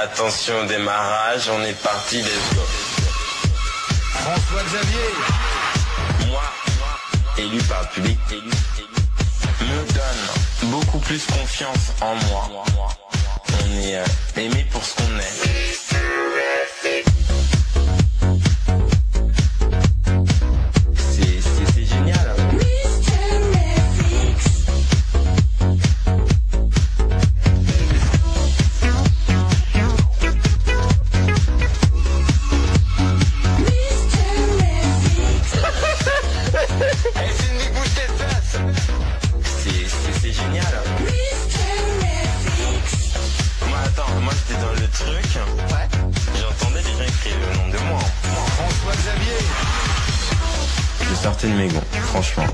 Attention au démarrage, on est parti, let's go. François Xavier. Moi, élu par le public, me donne beaucoup plus confiance en moi. On est aimé pour ce qu'on est. C'est génial. C'est génial. Moi j'étais dans le truc. Ouais. J'entendais des gens écrire le nom de moi. François Xavier. Je sortais de mes gonds, franchement.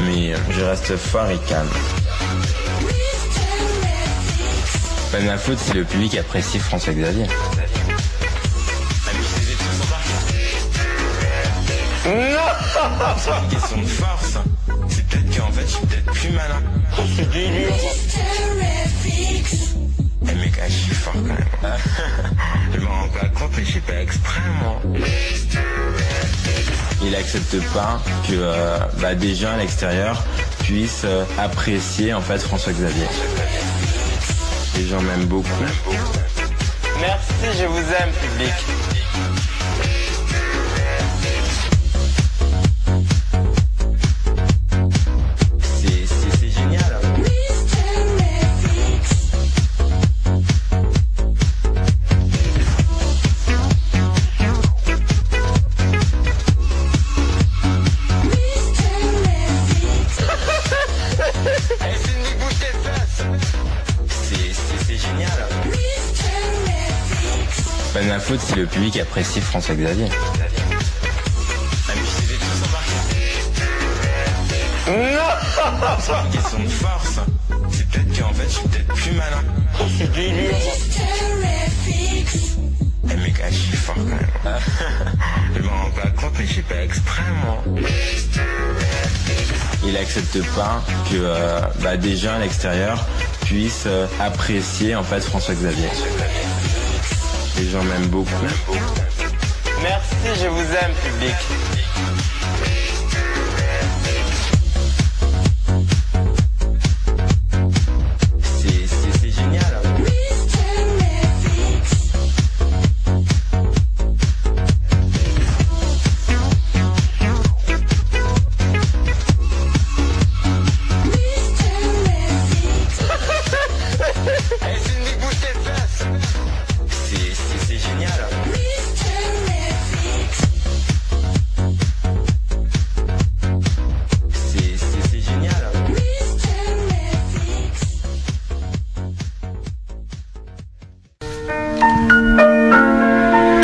Mais je reste fort et calme. Pas de ma faute si le public apprécie François Xavier. C'est une question de force. C'est peut-être qu'en fait je suis peut-être plus malin. C'est délire. Eh mec, je suis fort quand même. Je m'en rends pas compte mais je suis pas exprès moi. Il accepte pas que des gens à l'extérieur puissent apprécier en fait François Xavier. Les gens m'aiment beaucoup. Merci, je vous aime public. C'est génial. C'est génial. Pas de ma faute si le public apprécie François Xavier. C'est une question de force. C'est peut-être qu'en fait je suis peut-être plus malin. C'est délire. Eh mec, je suis fort quand même. Je m'en rends pas compte mais je suis pas exprès moi. Il accepte pas que des gens à l'extérieur puissent apprécier en fait François Xavier. Les gens m'aiment beaucoup. Merci, je vous aime public. C'est génial. C'est génial. C'est génial.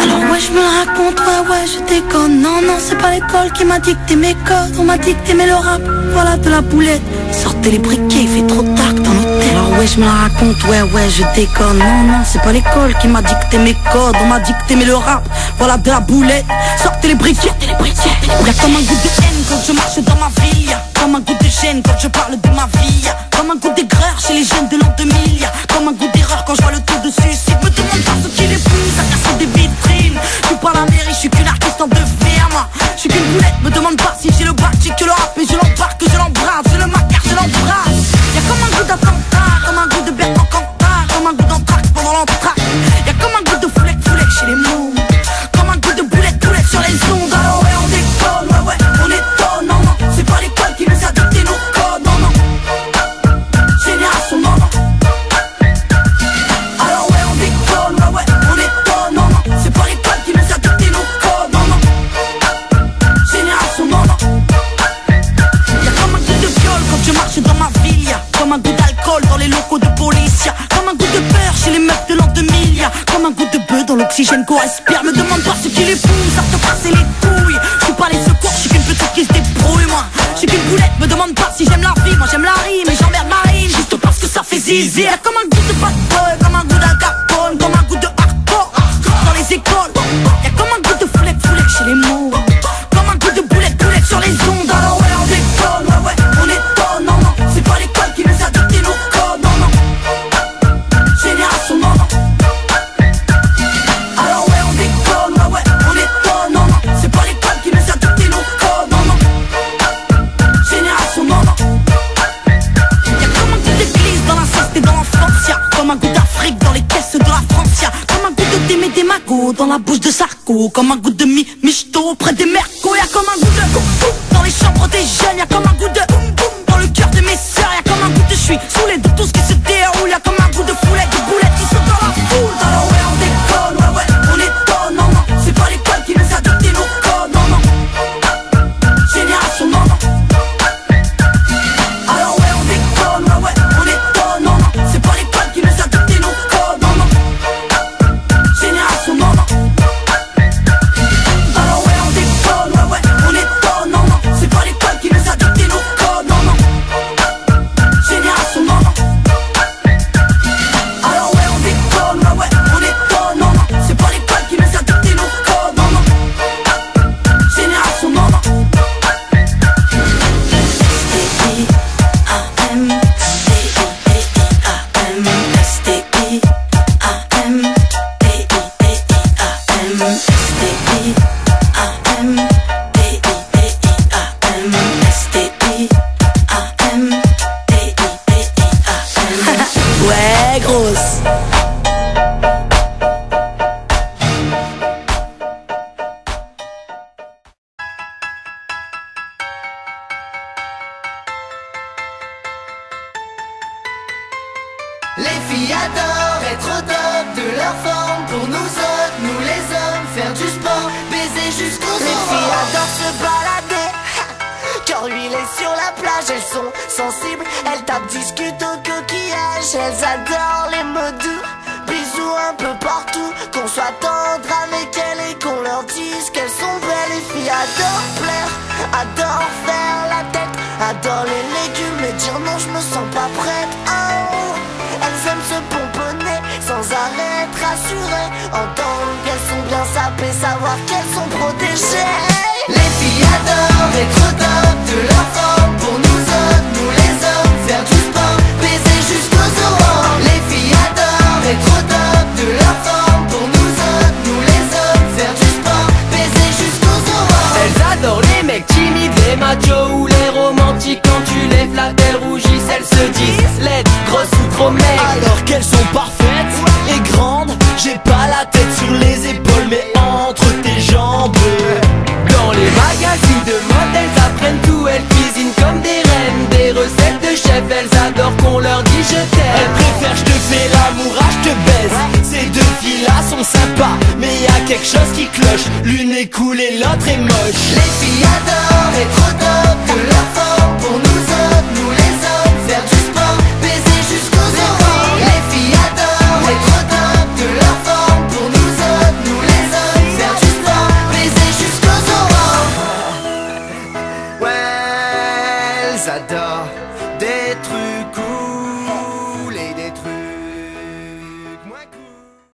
Alors ouais je me la raconte, ouais je déconne. Non c'est pas l'école qui m'a dicté mes codes. On m'a dit que t'aimais le rap, voilà de la boulette. Sortez les briquets, il fait trop tard dans l'hôtel. Alors ouais je me la raconte, ouais je déconne. Non c'est pas l'école qui m'a dicté mes codes. On m'a dit que t'aimais le rap, voilà de la boulette. Sortez les briquets, Y'a comme un goût de haine quand je marche dans ma ville. Y'a comme un goût de gêne quand je parle de ma vie. Y'a comme un goût d'aigreur chez les jeunes de l'an 2000. Y'a comme un goût d'erreur quand je vois le taux de suicide. Me demande pas ce qui les pousse à casser des vitrines. Je suis pas la mairie, je suis qu'une artiste en devenir moi. Je suis qu'une boulette, me demande pas si j'ai le bac. J'ai que le rap et je l'embarque, je l'embrasse. Je le macar, je l'embrasse. Y'a comme un goût d'attentat, comme un goût de Bertrand Cantat, comme un goût d'entraque pendant l'entraque. Y'a comme un goût de foulec chez les mots. Comme un goût de boulette sur les ondes. Alors ouais on déconne, ouais on étonne. Non c'est pas l'école qui nous a dicté nos codes. Non génération non. Alors ouais on déconne, ouais on étonne. Non c'est pas l'école qui nous a dicté nos codes. Non génération non. Y'a comme un goût de viol quand je marche dans ma ville. Y'a comme un goût d'alcool dans les locaux de police. Y'a comme un goût de peur chez les meufs de l'an 2000. Y'a comme un goût de bœuf dans l'oxygène qu'on respire. Me demande pas ce qui les pousse à te passer les couilles. Je suis pas les secours, je suis qu'une petite qui se débrouille moi. Je suis qu'une boulette, me demande pas si j'aime la vie. Moi j'aime la rime et j'emmerde Marine juste parce que ça fait zizi. Y'a comme un goût de bad boy, comme un goût d'Al Capone, comme un goût de hardcore dans les écoles. Y'a comme un goût de foulec chez les mots. Comme un goût de boulette sur les ondes. Alors ouais on déconne, ouais on étonne. Non c'est pas l'école qui nous a dicté nos codes. Non génération non. dans la bouche de Sarko, comme un goût de michto près des mercos. Y'a comme un goût de dans les chambres des jeunes, y'a comme un goût de dans le cœur de mes sœurs, y'a comme un goût de je suis saoulé de tout ce qui se déroule, y'a comme un goût de foulette, de boulettes qui sont dans la foule. Alors ouais on déconne, ouais ouais on étonne, non non, c'est pas l'école qui nous a dicté nos codes, non non, génération non non. Alors ouais on déconne, ouais ouais on étonne, non non, c'est pas l'école qui nous a dicté nos codes, non non, génération non non. Alors ouais on déconne, ouais ouais on étonne, non non, c'est pas l'école qui nous a dicté nos codes, non non, génération non non. Alors ouais on déconne, ouais ouais on étonne, non non, c'est pas l'école qui nous a dicté nos codes, non non, génération non non. Ouais, grosse. Les filles adorent être au top de leur forme. Pour nous autres, nous les hommes, faire du sport, baiser jusqu'aux os. Les filles adorent se balader, quand huilées sur la plage. Elles sont sensibles, elles tapent, discutent au coquillage. Elles adorent les mots doux, bisous un peu partout. Qu'on soit tendre avec elles et qu'on leur dise qu'elles sont belles. Les filles adorent plaire, adorent faire la tête, adorent les légumes, mais dire non je me sens pas prête. Oh. Elles aiment se pomponner, sans arrêt être rassurées, entendre qu'elles sont bien sapées, savoir qu'elles sont protégées. Les filles adorent être au top de leur forme. Pour nous autres, nous les hommes, faire du sport, baiser jusqu'aux aurores. Les filles adorent être au top de leur forme. Pour nous autres, nous les hommes, faire du sport, baiser jusqu'aux aurores. Elles adorent les mecs timides, les machos ou les romantiques. Quand tu les flattes, elles rougissent, elles se disent laides, grosses ou trop maigres. Alors qu'elles sont parfaites et grandes, j'ai pas la tête sur les épaules mais entre tes jambes. Dans les magazines de mode, elles apprennent tout, elles cuisinent comme des reines. Des recettes de chef, elles adorent qu'on leur dise je Elles t'aime. préfèrent je te fais l'amour, ah je te baise. Ces deux filles-là sont sympas, mais y a quelque chose qui cloche. L'une est cool et l'autre est moche. Les filles adorent être au top de leur forme. Pour nous autres, nous les hommes, faire du sport, baiser jusqu'aux aurores. Les filles adorent être au top de leur forme. Pour nous autres, nous les hommes, faire du sport, baiser jusqu'aux aurores. Ouais, elles adorent détruire